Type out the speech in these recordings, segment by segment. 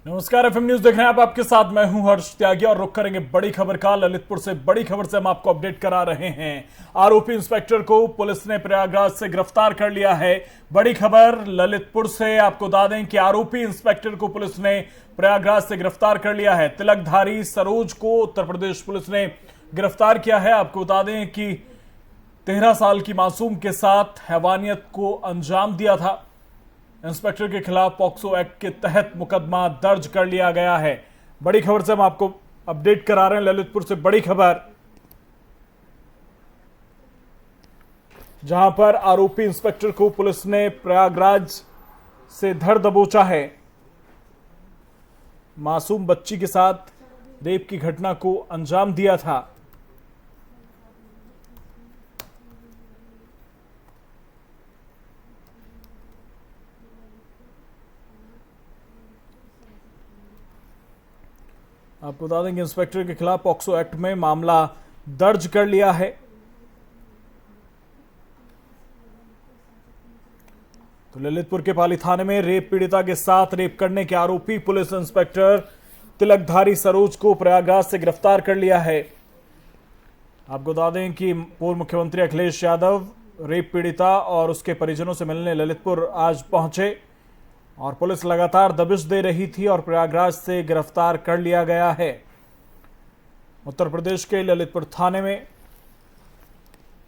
नमस्कार, FM news देख रहे हैं आप। आपके साथ मैं हूं हर्ष त्यागी और रुक करेंगे बड़ी खबर का। ललितपुर से बड़ी खबर से हम आपको अपडेट करा रहे हैं। आरोपी इंस्पेक्टर को पुलिस ने प्रयागराज से गिरफ्तार कर लिया है। बड़ी खबर ललितपुर से आपको बता दें कि आरोपी इंस्पेक्टर को पुलिस ने प्रयागराज से गिरफ्तार कर लिया है। तिलकधारी सरोज को उत्तर प्रदेश पुलिस ने गिरफ्तार किया है। आपको बता दें कि 13 साल की मासूम के साथ हैवानियत को अंजाम दिया था। इंस्पेक्टर के खिलाफ पॉक्सो एक्ट के तहत मुकदमा दर्ज कर लिया गया है। बड़ी खबर से हम आपको अपडेट करा रहे हैं। ललितपुर से बड़ी खबर, जहां पर आरोपी इंस्पेक्टर को पुलिस ने प्रयागराज से धर दबोचा है। मासूम बच्ची के साथ रेप की घटना को अंजाम दिया था। आपको बता दें कि इंस्पेक्टर के खिलाफ पॉक्सो एक्ट में मामला दर्ज कर लिया है। तो ललितपुर के पाली थाने में रेप पीड़िता के साथ रेप करने के आरोपी पुलिस इंस्पेक्टर तिलकधारी सरोज को प्रयागराज से गिरफ्तार कर लिया है। आपको बता दें कि पूर्व मुख्यमंत्री अखिलेश यादव रेप पीड़िता और उसके परिजनों से मिलने ललितपुर आज पहुंचे और पुलिस लगातार दबिश दे रही थी और प्रयागराज से गिरफ्तार कर लिया गया है। उत्तर प्रदेश के ललितपुर थाने में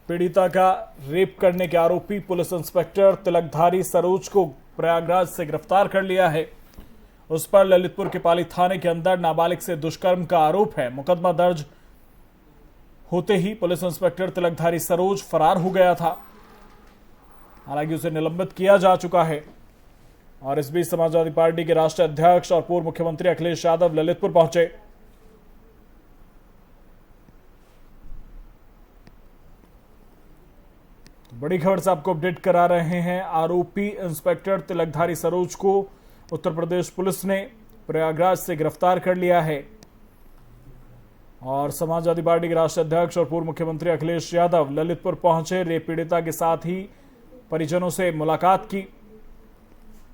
पीड़िता का रेप करने के आरोपी पुलिस इंस्पेक्टर तिलकधारी सरोज को प्रयागराज से गिरफ्तार कर लिया है। उस पर ललितपुर के पाली थाने के अंदर नाबालिग से दुष्कर्म का आरोप है। मुकदमा दर्ज होते ही पुलिस इंस्पेक्टर तिलकधारी सरोज फरार हो गया था। हालांकि उसे निलंबित किया जा चुका है। और इस बीच समाजवादी पार्टी के राष्ट्रीय अध्यक्ष और पूर्व मुख्यमंत्री अखिलेश यादव ललितपुर पहुंचे। तो बड़ी खबर से आपको अपडेट करा रहे हैं। आरोपी इंस्पेक्टर तिलकधारी सरोज को उत्तर प्रदेश पुलिस ने प्रयागराज से गिरफ्तार कर लिया है। और समाजवादी पार्टी के राष्ट्रीय अध्यक्ष और पूर्व मुख्यमंत्री अखिलेश यादव ललितपुर पहुंचे। रेप पीड़िता के साथ ही परिजनों से मुलाकात की।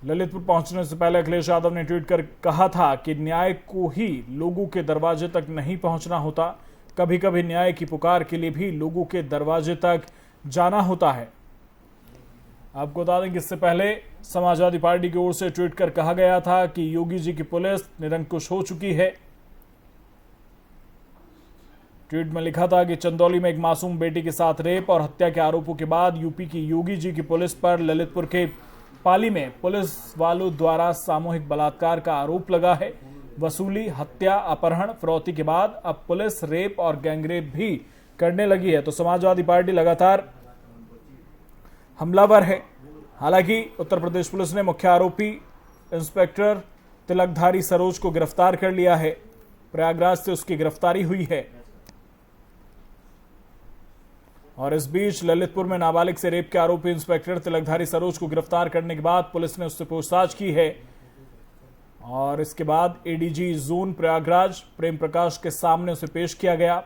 ललितपुर पहुंचने से पहले अखिलेश यादव ने ट्वीट कर कहा था कि न्याय को ही लोगों के दरवाजे तक नहीं पहुंचना होता, कभी कभी न्याय की पुकार के लिए भी लोगों के दरवाजे तक जाना होता है। आपको बता दें कि इससे पहले समाजवादी पार्टी की ओर से ट्वीट कर कहा गया था कि योगी जी की पुलिस निरंकुश हो चुकी है। ट्वीट में लिखा था कि चंदौली में एक मासूम बेटी के साथ रेप और हत्या के आरोपों के बाद यूपी की योगी जी की पुलिस पर ललितपुर के पाली में पुलिस वालों द्वारा सामूहिक बलात्कार का आरोप लगा है। वसूली, हत्या, अपहरण, फिरौती के बाद अब पुलिस रेप और गैंगरेप भी करने लगी है। तो समाजवादी पार्टी लगातार हमलावर है। हालांकि उत्तर प्रदेश पुलिस ने मुख्य आरोपी इंस्पेक्टर तिलकधारी सरोज को गिरफ्तार कर लिया है। प्रयागराज से उसकी गिरफ्तारी हुई है। और इस बीच ललितपुर में नाबालिग से रेप के आरोपी इंस्पेक्टर तिलकधारी सरोज को गिरफ्तार करने के बाद पुलिस ने उससे पूछताछ की है। और इसके बाद एडीजी जोन प्रयागराज प्रेम प्रकाश के सामने उसे पेश किया गया।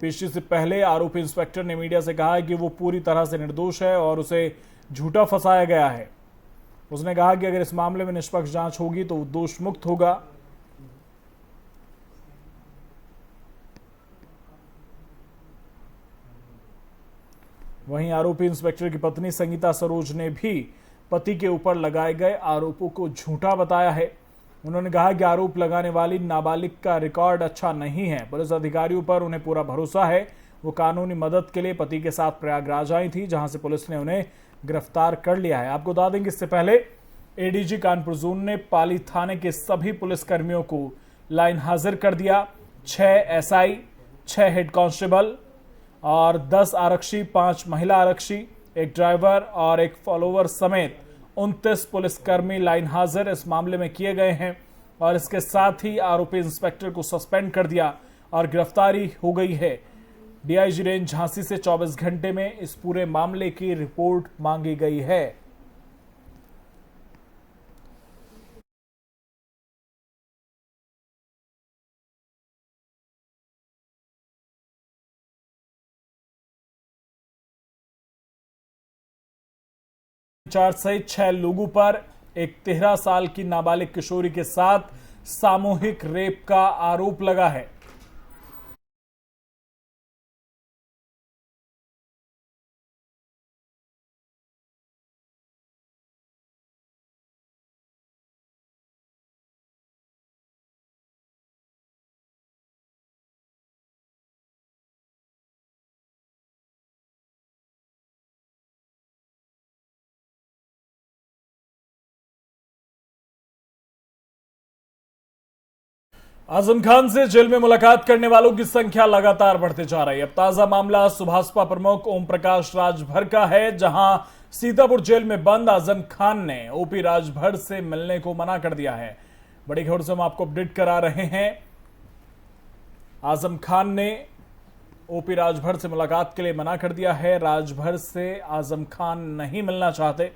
पेशी से पहले आरोपी इंस्पेक्टर ने मीडिया से कहा कि वो पूरी तरह से निर्दोष है और उसे झूठा फंसाया गया है। उसने कहा कि अगर इस मामले में निष्पक्ष जांच होगी तो वो दोष मुक्त होगा। वहीं आरोपी इंस्पेक्टर की पत्नी संगीता सरोज ने भी पति के ऊपर लगाए गए आरोपों को झूठा बताया है। उन्होंने कहा कि आरोप लगाने वाली नाबालिग का रिकॉर्ड अच्छा नहीं है। पुलिस अधिकारियों पर उन्हें पूरा भरोसा है। वो कानूनी मदद के लिए पति के साथ प्रयागराज आई थी, जहां से पुलिस ने उन्हें गिरफ्तार कर लिया है। आपको बता दें कि इससे पहले एडीजी कानपुर जोन ने पाली थाने के सभी पुलिसकर्मियों को लाइन हाजिर कर दिया। 6 एसआई, 6 हेड कांस्टेबल और 10 आरक्षी, 5 महिला आरक्षी, एक ड्राइवर और एक फॉलोवर समेत 29 पुलिसकर्मी लाइन हाजिर इस मामले में किए गए हैं। और इसके साथ ही आरोपी इंस्पेक्टर को सस्पेंड कर दिया और गिरफ्तारी हो गई है। डीआईजी रेंज झांसी से 24 घंटे में इस पूरे मामले की रिपोर्ट मांगी गई है। 4 सहित 6 लोगों पर एक 13 साल की नाबालिग किशोरी के साथ सामूहिक रेप का आरोप लगा है। आजम खान से जेल में मुलाकात करने वालों की संख्या लगातार बढ़ते जा रही है। अब ताजा मामला सुभाषपा प्रमुख ओम प्रकाश राजभर का है, जहां सीतापुर जेल में बंद आजम खान ने ओपी राजभर से मिलने को मना कर दिया है। बड़ी खबर से हम आपको अपडेट करा रहे हैं। आजम खान ने ओपी राजभर से मुलाकात के लिए मना कर दिया है। राजभर से आजम खान नहीं मिलना चाहते।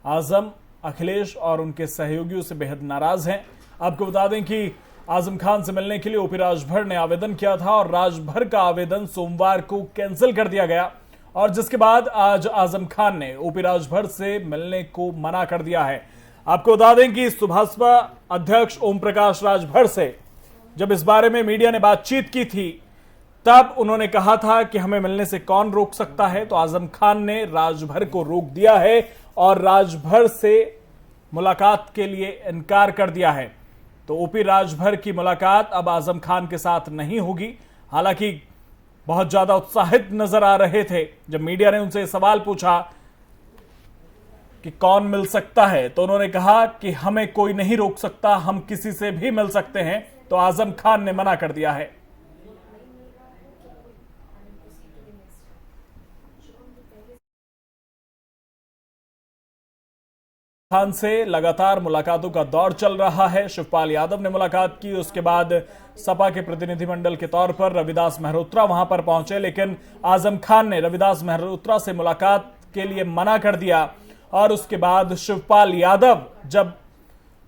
आजम अखिलेश और उनके सहयोगियों से बेहद नाराज हैं। आपको बता दें कि आजम खान से मिलने के लिए ओपी राजभर ने आवेदन किया था और राजभर का आवेदन सोमवार को कैंसिल कर दिया गया, और जिसके बाद आज आजम खान ने ओपी राजभर से मिलने को मना कर दिया है। आपको बता दें कि सुभाषपा अध्यक्ष ओम प्रकाश राजभर से जब इस बारे में मीडिया ने बातचीत की थी, तब उन्होंने कहा था कि हमें मिलने से कौन रोक सकता है। तो आजम खान ने राजभर को रोक दिया है और राजभर से मुलाकात के लिए इनकार कर दिया है। तो ओपी राजभर की मुलाकात अब आजम खान के साथ नहीं होगी। हालांकि बहुत ज्यादा उत्साहित नजर आ रहे थे जब मीडिया ने उनसे सवाल पूछा कि कौन मिल सकता है, तो उन्होंने कहा कि हमें कोई नहीं रोक सकता, हम किसी से भी मिल सकते हैं। तो आजम खान ने मना कर दिया है। खान से लगातार मुलाकातों का दौर चल रहा है। शिवपाल यादव ने मुलाकात की, उसके बाद सपा के प्रतिनिधिमंडल के तौर पर रविदास मेहरोत्रा वहां पर पहुंचे, लेकिन आजम खान ने रविदास मेहरोत्रा से मुलाकात के लिए मना कर दिया। और उसके बाद शिवपाल यादव जब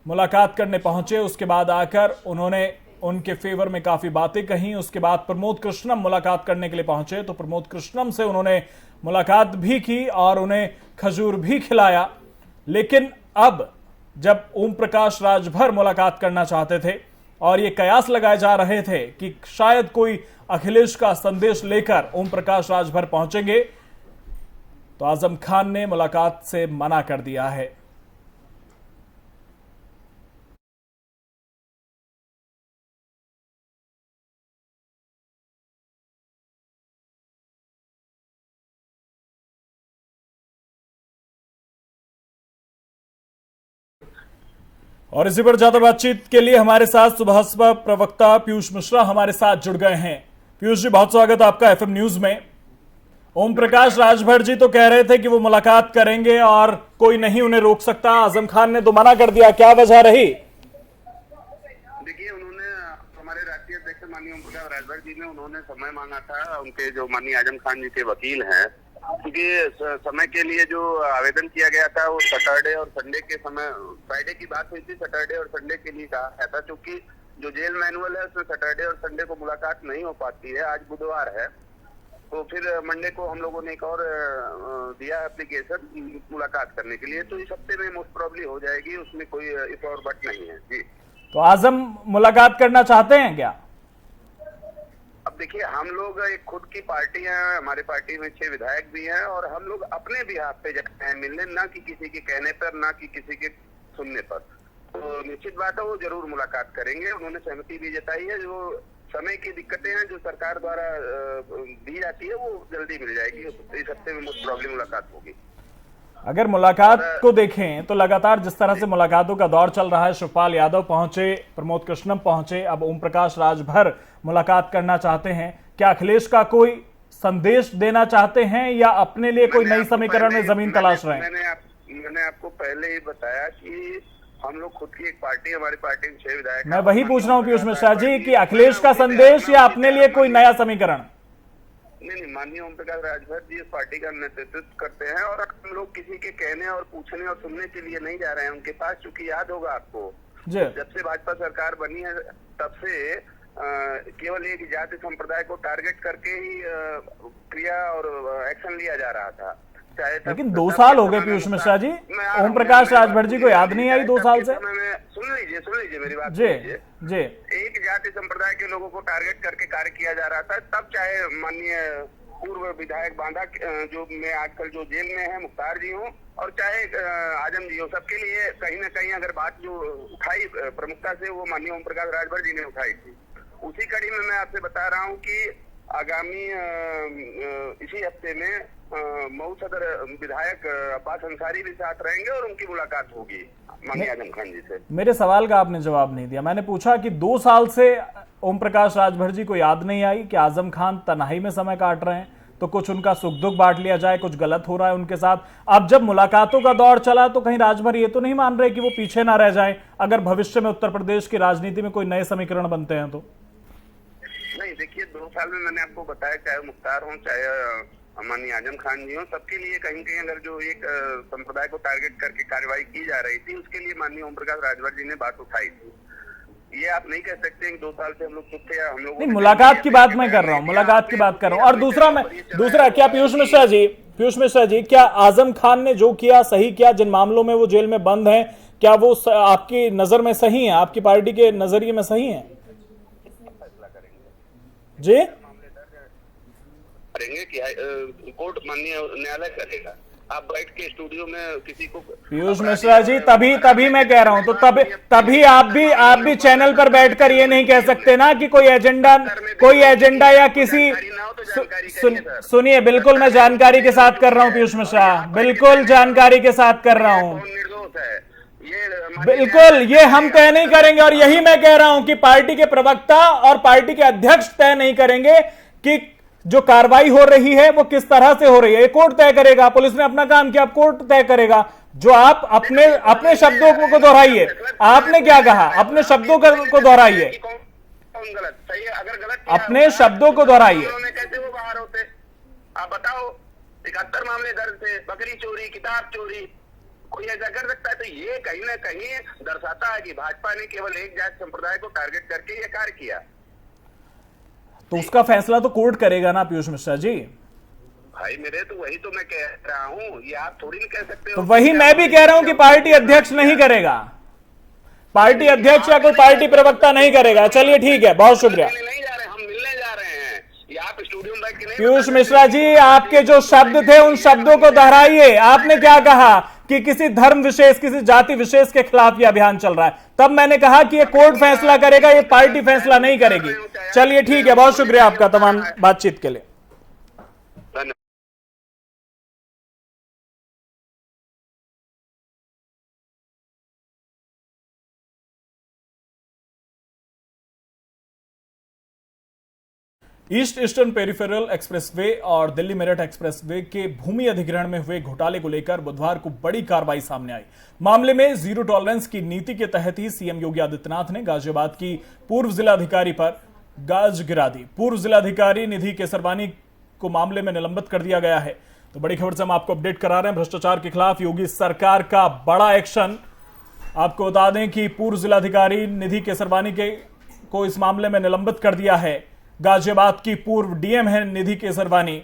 मुलाकात करने पहुंचे, उसके बाद आकर उन्होंने उनके फेवर में काफी बातें कही। उसके बाद प्रमोद कृष्णम मुलाकात करने के लिए पहुंचे, तो प्रमोद कृष्णम से उन्होंने मुलाकात भी की और उन्हें खजूर भी खिलाया। लेकिन अब जब ओम प्रकाश राजभर मुलाकात करना चाहते थे और ये कयास लगाए जा रहे थे कि शायद कोई अखिलेश का संदेश लेकर ओम प्रकाश राजभर पहुंचेंगे, तो आजम खान ने मुलाकात से मना कर दिया है। और इसी पर ज्यादा बातचीत के लिए हमारे साथ सुभाषपा प्रवक्ता पीयूष मिश्रा हमारे साथ जुड़ गए हैं। पीयूष जी, बहुत स्वागत है आपका एफएम न्यूज में। ओम प्रकाश राजभर जी तो कह रहे थे कि वो मुलाकात करेंगे और कोई नहीं उन्हें रोक सकता, आजम खान ने तो मना कर दिया, क्या वजह रही? देखिए, उन्होंने हमारे राष्ट्रीय अध्यक्ष माननीय ओम प्रकाश राजभर जी ने उन्होंने समय मांगा था। उनके जो माननीय आजम खान जी के वकील हैं, क्योंकि समय के लिए जो आवेदन किया गया था वो सैटरडे और संडे के समय, फ्राइडे की बात हुई थी, सैटरडे और संडे के लिए कहा गया था। क्योंकि जो जेल मैनुअल है उसमें सैटरडे और संडे को मुलाकात नहीं हो पाती है। आज बुधवार है, तो फिर मंडे को हम लोगों ने एक और दिया एप्लीकेशन मुलाकात करने के लिए। तो इस हफ्ते में मोस्ट प्रॉब्ली हो जाएगी, उसमें कोई इफ और बट नहीं है जी। तो आजम मुलाकात करना चाहते हैं क्या? अब देखिए, हम लोग एक खुद की पार्टी है, हमारे पार्टी में 6 विधायक भी हैं और हम लोग अपने बिहाफ पे जाते हैं मिलने, ना कि किसी के कहने पर, ना कि किसी के सुनने पर। तो निश्चित बात है वो जरूर मुलाकात करेंगे। उन्होंने सहमति भी जताई है। जो समय की दिक्कतें हैं जो सरकार द्वारा दी जाती है वो जल्दी मिल जाएगी। इस हफ्ते में मोस्ट प्रॉब्लम मुलाकात होगी। अगर मुलाकात को देखें तो लगातार जिस तरह से मुलाकातों का दौर चल रहा है, शिवपाल यादव पहुंचे, प्रमोद कृष्णम पहुंचे, अब ओम प्रकाश राजभर मुलाकात करना चाहते हैं, क्या अखिलेश का कोई संदेश देना चाहते हैं या अपने लिए कोई नई समीकरण में जमीन तलाश रहे हैं? मैंने आपको पहले ही बताया कि हम लोग खुद की एक पार्टी, हमारी पार्टी में 6 विधायक। मैं वही पूछ रहा हूँ पीयूष मिश्रा जी कि अखिलेश का संदेश या अपने लिए कोई नया समीकरण? नहीं, माननीय ओम प्रकाश राजभर जी इस पार्टी का नेतृत्व करते हैं और हम लोग किसी के कहने और पूछने और सुनने के लिए नहीं जा रहे हैं उनके पास। क्योंकि याद होगा आपको, जब से भाजपा सरकार बनी है तब से केवल एक जाति संप्रदाय को टारगेट करके ही क्रिया और एक्शन लिया जा रहा था। चाहे लेकिन 2 साल हो गए पीयूष मिश्रा जी, ओम प्रकाश राजभर जी को याद नहीं आई 2 साल से? सुन लीजिए मेरी बात जी जी। एक जाति संप्रदाय के लोगों को टारगेट करके कार्य किया जा रहा था, तब चाहे माननीय पूर्व विधायक बांदा जो मैं आजकल जो जेल में है मुख्तार जी हूँ, और चाहे आजम जी हो, सबके लिए कहीं ना कहीं अगर बात जो उठाई प्रमुखता से वो माननीय ओम प्रकाश राजभर जी ने उठाई थी। उसी कड़ी में मैं आपसे बता रहा हूँ कि आगामी इसी हफ्ते में मऊ सदर विधायक अब्बास अंसारी भी साथ रहेंगे और उनकी मुलाकात होगी माननीय आजम खान जी से। मेरे सवाल का आपने जवाब नहीं दिया। मैंने पूछा कि 2 साल से ओम प्रकाश राजभर जी को याद नहीं आई कि आजम खान तन्हाई में समय काट रहे हैं, तो कुछ उनका सुख दुख बांट लिया जाए, कुछ गलत हो रहा है उनके साथ। अब जब मुलाकातों का दौर चला तो कहीं राजभर ये तो नहीं मान रहे कि वो पीछे ना रह जाए अगर भविष्य में उत्तर प्रदेश की राजनीति में कोई नए समीकरण बनते हैं तो? नहीं, देखिए 2 साल में मैंने आपको बताया, चाहे मुख्तार हो चाहे माननीय आजम खान जी हो, सबके लिए कहीं कहीं अगर जो एक संप्रदाय को टारगेट करके कार्रवाई की जा रही थी, उसके लिए माननीय ओम प्रकाश राजभर जी ने बात उठाई थी। ये आप नहीं कह सकते कि 2 साल से हम लोग चुप थे, हम लोग नहीं, मुलाकात की बात मैं कर रहा हूँ, मुलाकात की बात कर रहा हूँ। और दूसरा क्या पीयूष मिश्रा जी क्या आजम खान ने जो किया सही किया? जिन मामलों में वो जेल में बंद हैं, क्या वो आपकी नजर में सही है, आपकी पार्टी के नजरिए में सही है जी? करेंगे कि कोर्ट माननीय न्यायालय करेगा। आप बैठ के स्टूडियो में किसी को पीयूष मिश्रा जी तभी मैं कह रहा हूं, तो तभी आप भी चैनल पर बैठकर ये नहीं कह सकते ना कि कोई एजेंडा या किसी सुनिए, बिल्कुल मैं जानकारी के साथ कर रहा हूं पीयूष मिश्रा, बिल्कुल जानकारी के साथ कर रहा हूं, बिल्कुल ये हम तय नहीं करेंगे। और यही मैं कह रहा हूं कि पार्टी के प्रवक्ता और पार्टी के अध्यक्ष तय नहीं करेंगे कि जो कार्रवाई हो रही है वो किस तरह से हो रही है, ये कोर्ट तय करेगा। पुलिस ने अपना काम किया, अब कोर्ट तय करेगा। जो आप अपने शब्दों को दोहराइए, आपने क्या कहा, अपने शब्दों को दोहराइए, अपने शब्दों को दोहराइए। कैसे वो बाहर होते आप बताओ? 71 मामले दर्ज थे, बकरी चोरी, किताब चोरी, कोई ऐसा कर सकता है? तो ये कहीं ना कहीं दर्शाता है कि भाजपा ने केवल एक जाति संप्रदाय को टारगेट करके ये कार्य किया। तो उसका फैसला तो कोर्ट करेगा ना पीयूष मिश्रा जी? भाई मेरे तो वही तो मैं कह रहा हूँ, ये आप थोड़ी नहीं कह सकते हो। तो वही मैं भी कह रहा हूं कि पार्टी अध्यक्ष नहीं करेगा, पार्टी अध्यक्ष या कोई पार्टी प्रवक्ता नहीं करेगा। चलिए ठीक है, बहुत शुक्रिया। नहीं जा रहे, हम मिलने जा रहे हैं। ये आप स्टूडियो में बैठ के नहीं। पीयूष मिश्रा जी, आपके जो शब्द थे उन शब्दों को दोहराइए। आपने क्या कहा कि किसी धर्म विशेष, किसी जाति विशेष के खिलाफ यह अभियान चल रहा है, तब मैंने कहा कि ये कोर्ट फैसला करेगा, ये पार्टी फैसला नहीं करेगी। चलिए ठीक है, बहुत शुक्रिया आपका तमाम बातचीत के लिए। ईस्ट ईस्टर्न पेरिफेरल एक्सप्रेसवे और दिल्ली मेरठ एक्सप्रेसवे के भूमि अधिग्रहण में हुए घोटाले को लेकर बुधवार को बड़ी कार्रवाई सामने आई। मामले में जीरो टॉलरेंस की नीति के तहत ही सीएम योगी आदित्यनाथ ने गाजियाबाद की पूर्व जिलाधिकारी पर गाज गिरा दी। पूर्व जिलाधिकारी निधि केसरवानी को मामले में निलंबित कर दिया गया है। तो बड़ी खबर से हम आपको अपडेट करा रहे हैं, भ्रष्टाचार के खिलाफ योगी सरकार का बड़ा एक्शन। आपको बता दें कि पूर्व जिलाधिकारी निधि केसरवानी को इस मामले में निलंबित कर दिया है। गाजियाबाद की पूर्व डीएम है निधि केसरवानी,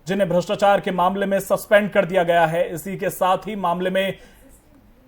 जिन्हें भ्रष्टाचार के मामले में सस्पेंड कर दिया गया है। इसी के साथ ही मामले में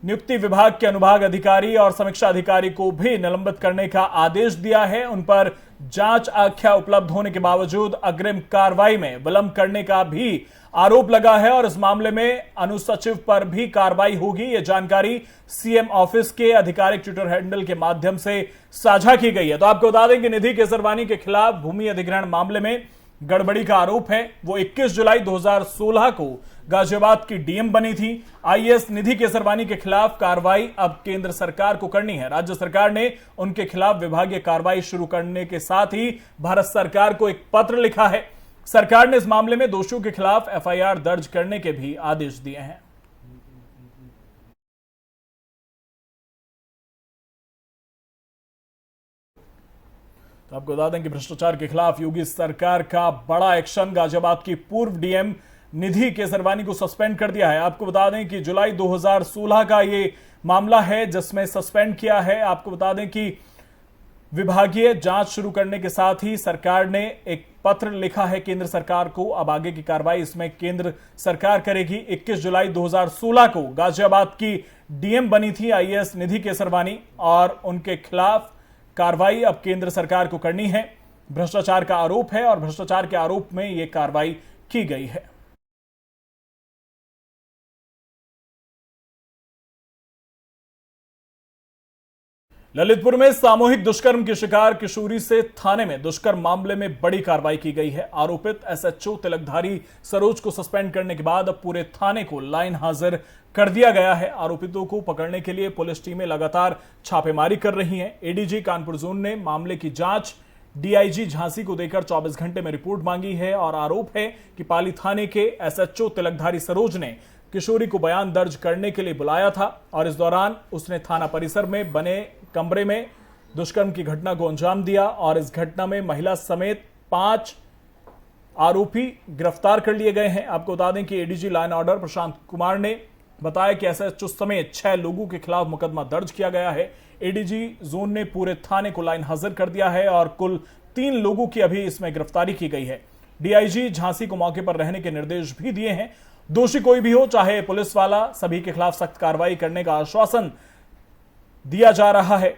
नियुक्ति विभाग के अनुभाग अधिकारी और समीक्षा अधिकारी को भी निलंबित करने का आदेश दिया है। उन पर जांच आख्या उपलब्ध होने के बावजूद अग्रिम कार्रवाई में विलंब करने का भी आरोप लगा है और इस मामले में अनुसचिव पर भी कार्रवाई होगी। यह जानकारी सीएम ऑफिस के आधिकारिक ट्विटर हैंडल के माध्यम से साझा की गई है। तो आपको बता दें कि निधि केसरवानी के खिलाफ भूमि अधिग्रहण मामले में गड़बड़ी का आरोप है। वो 21 जुलाई 2016 को गाजियाबाद की डीएम बनी थी। आईएएस निधि केसरवानी के खिलाफ कार्रवाई अब केंद्र सरकार को करनी है। राज्य सरकार ने उनके खिलाफ विभागीय कार्रवाई शुरू करने के साथ ही भारत सरकार को एक पत्र लिखा है। सरकार ने इस मामले में दोषियों के खिलाफ एफआईआर दर्ज करने के भी आदेश दिए हैं। तो आपको बता दें कि भ्रष्टाचार के खिलाफ योगी सरकार का बड़ा एक्शन। गाजियाबाद की पूर्व डीएम निधि केसरवानी को सस्पेंड कर दिया है। आपको बता दें कि जुलाई 2016 का ये मामला है जिसमें सस्पेंड किया है। आपको बता दें कि विभागीय जांच शुरू करने के साथ ही सरकार ने एक पत्र लिखा है केंद्र सरकार को। अब आगे की कार्रवाई इसमें केंद्र सरकार करेगी। 21 जुलाई 2016 को गाजियाबाद की डीएम बनी थी आईएएस निधि केसरवानी और उनके खिलाफ कार्रवाई अब केंद्र सरकार को करनी है। भ्रष्टाचार का आरोप है और भ्रष्टाचार के आरोप में यह कार्रवाई की गई है। ललितपुर में सामूहिक दुष्कर्म की शिकार किशोरी से थाने में दुष्कर्म मामले में बड़ी कार्रवाई की गई है। आरोपित एसएचओ तिलकधारी सरोज को सस्पेंड करने के बाद अब पूरे थाने को लाइन हाजिर कर दिया गया है। आरोपितों को पकड़ने के लिए पुलिस टीमें लगातार छापेमारी कर रही हैं। एडीजी कानपुर जोन ने मामले की जांच डीआईजी झांसी को देकर 24 घंटे में रिपोर्ट मांगी है और आरोप है कि पाली थाने के एसएचओ तिलकधारी सरोज ने किशोरी को बयान दर्ज करने के लिए बुलाया था और इस दौरान उसने थाना परिसर में बने कमरे में दुष्कर्म की घटना को अंजाम दिया और इस घटना में महिला समेत 5 आरोपी गिरफ्तार कर लिए गए हैं। आपको बता दें कि ADG law and order Prashant Kumar ने बताया कि एसएचओ समेत 6 लोगों के खिलाफ मुकदमा दर्ज किया गया है। एडीजी जोन ने पूरे थाने को लाइन हाजिर कर दिया है और कुल 3 लोगों की अभी इसमें गिरफ्तारी की गई है। डीआईजी झांसी को मौके पर रहने के निर्देश भी दिए हैं। दोषी कोई भी हो, चाहे पुलिस वाला, सभी के खिलाफ सख्त कार्रवाई करने का आश्वासन दिया जा रहा है।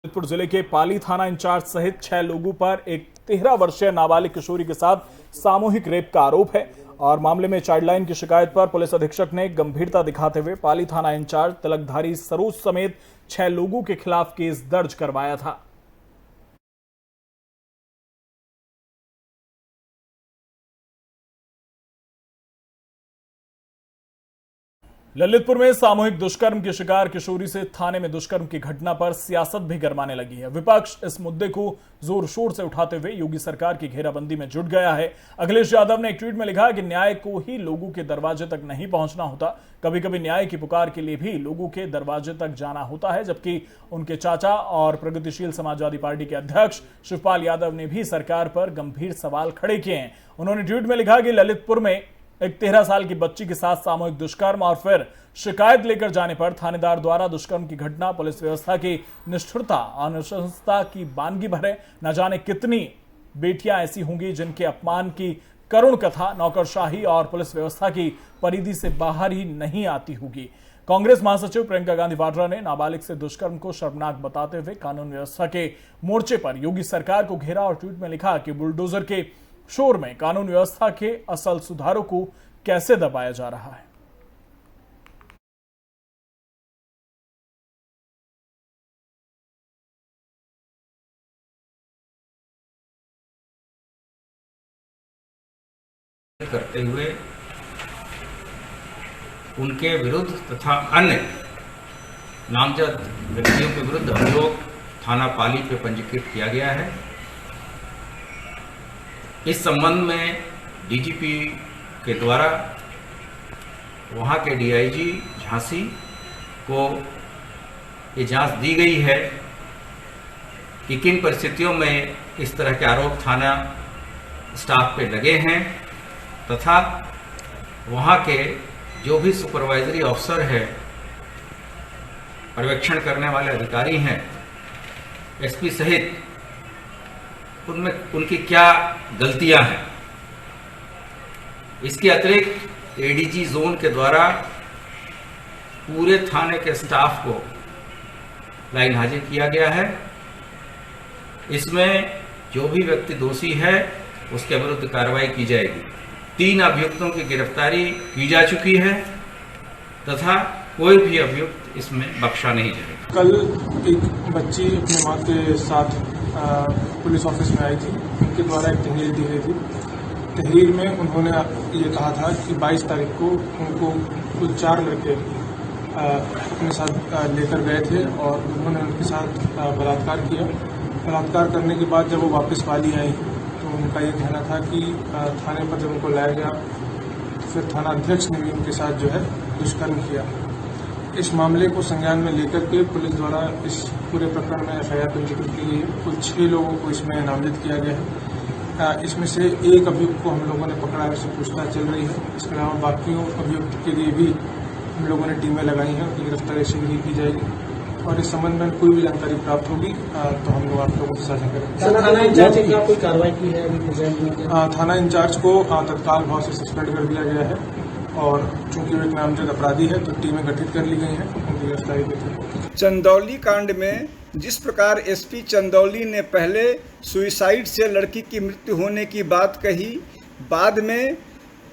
ललितपुर जिले के पाली थाना इंचार्ज सहित 6 लोगों पर एक 13 वर्षीय नाबालिग किशोरी के साथ सामूहिक रेप का आरोप है और मामले में चाइल्डलाइन की शिकायत पर पुलिस अधीक्षक ने गंभीरता दिखाते हुए पाली थाना इंचार्ज तिलकधारी सरोज समेत 6 लोगों के खिलाफ केस दर्ज करवाया था। ललितपुर में सामूहिक दुष्कर्म की शिकार किशोरी से थाने में दुष्कर्म की घटना पर सियासत भी गरमाने लगी है। विपक्ष इस मुद्दे को जोर शोर से उठाते हुए योगी सरकार की घेराबंदी में जुट गया है। अखिलेश यादव ने एक ट्वीट में लिखा कि न्याय को ही लोगों के दरवाजे तक नहीं पहुंचना होता, कभी कभी न्याय की पुकार के लिए भी लोगों के दरवाजे तक जाना होता है। जबकि उनके चाचा और प्रगतिशील समाजवादी पार्टी के अध्यक्ष शिवपाल यादव ने भी सरकार पर गंभीर सवाल खड़े किए हैं। उन्होंने ट्वीट में लिखा कि ललितपुर में एक 13 साल की बच्ची के साथ सामूहिक दुष्कर्म और फिर शिकायत लेकर जाने पर थानेदार द्वारा दुष्कर्म की घटना पुलिस व्यवस्था की निष्ठुरता और अनुशंसता की बानगी भर है। न जाने कितनी बेटियां ऐसी होंगी जिनके अपमान की करुण कथा नौकरशाही और पुलिस व्यवस्था की परिधि से बाहर ही नहीं आती होगी। कांग्रेस महासचिव प्रियंका गांधी वाड्रा ने नाबालिग से दुष्कर्म को शर्मनाक बताते हुए कानून व्यवस्था के मोर्चे पर योगी सरकार को घेरा और ट्वीट में लिखा कि बुलडोजर के शोर में कानून व्यवस्था के असल सुधारों को कैसे दबाया जा रहा है। करते हुए उनके विरुद्ध तथा अन्य नामजद व्यक्तियों के विरुद्ध अभियोग थाना पाली पे पंजीकृत किया गया है। इस संबंध में डीजीपी के द्वारा वहां के डीआईजी झांसी को ये जांच दी गई है कि किन परिस्थितियों में इस तरह के आरोप थाना स्टाफ पे लगे हैं तथा वहां के जो भी सुपरवाइजरी अफसर है, पर्यवेक्षण करने वाले अधिकारी हैं, एसपी सहित उनमें उनकी क्या गलतियां हैं। इसके अतिरिक्त एडीजी जोन के द्वारा पूरे थाने के स्टाफ को लाइन हाजिर किया गया है। इसमें जो भी व्यक्ति दोषी है उसके विरुद्ध कार्रवाई की जाएगी। 3 अभियुक्तों की गिरफ्तारी की जा चुकी है तथा कोई भी अभियुक्त इसमें बख्शा नहीं जाएगा। कल एक बच्ची अपने मां के साथ पुलिस ऑफिस में आई थी। उनके द्वारा एक तहरीर दी गई थी। तहरीर में उन्होंने ये कहा था कि 22 तारीख को उनको कुछ 4 लड़के अपने साथ लेकर गए थे और उन्होंने उनके साथ बलात्कार किया। बलात्कार करने के बाद जब वो वापस पाली आई तो उनका ये कहना था कि थाने पर जब उनको लाया गया तो फिर थाना अध्यक्ष ने भी उनके साथ जो है दुष्कर्म किया। इस मामले को संज्ञान में लेकर के पुलिस द्वारा इस पूरे प्रकरण में एफआईआर पंजीकृत की गई है। कुल 6 लोगों को इसमें नामजद किया गया है। इसमें से एक अभियुक्त को हम लोगों ने पकड़ा है, उससे पूछताछ चल रही है। इसके अलावा बाकी अभियुक्त के लिए भी हम लोगों ने टीमें लगाई हैं, उनकी गिरफ्तारी शीघ्र ही की जाएगी। और इस संबंध में कोई भी जानकारी प्राप्त होगी तो हम लोग आप लोगों से साझा करेंगे। थाना इंचार्ज ने क्या कोई कार्रवाई की है अभी प्रेजेंट में? थाना इंचार्ज को तत्काल भाव से सस्पेंड कर दिया गया है और चूंकि वो एक नामजद अपराधी है तो टीमें गठित कर ली गई हैं उनकी गिरफ्तारी के लिए। चंदौली कांड में जिस प्रकार एसपी चंदौली ने पहले सुइसाइड से लड़की की मृत्यु होने की बात कही, बाद में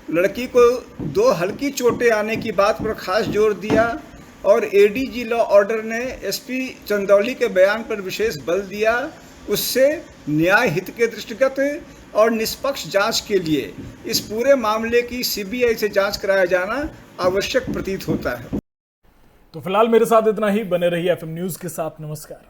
लड़की को 2 हल्की चोटें आने की बात पर खास जोर दिया और एडीजी लॉ ऑर्डर ने एसपी चंदौली के बयान पर विशेष बल दिया, उससे न्याय हित के दृष्टिगत और निष्पक्ष जांच के लिए इस पूरे मामले की सीबीआई से जांच कराया जाना आवश्यक प्रतीत होता है। तो फिलहाल मेरे साथ इतना ही। बने रहिए एफएम न्यूज के साथ। नमस्कार।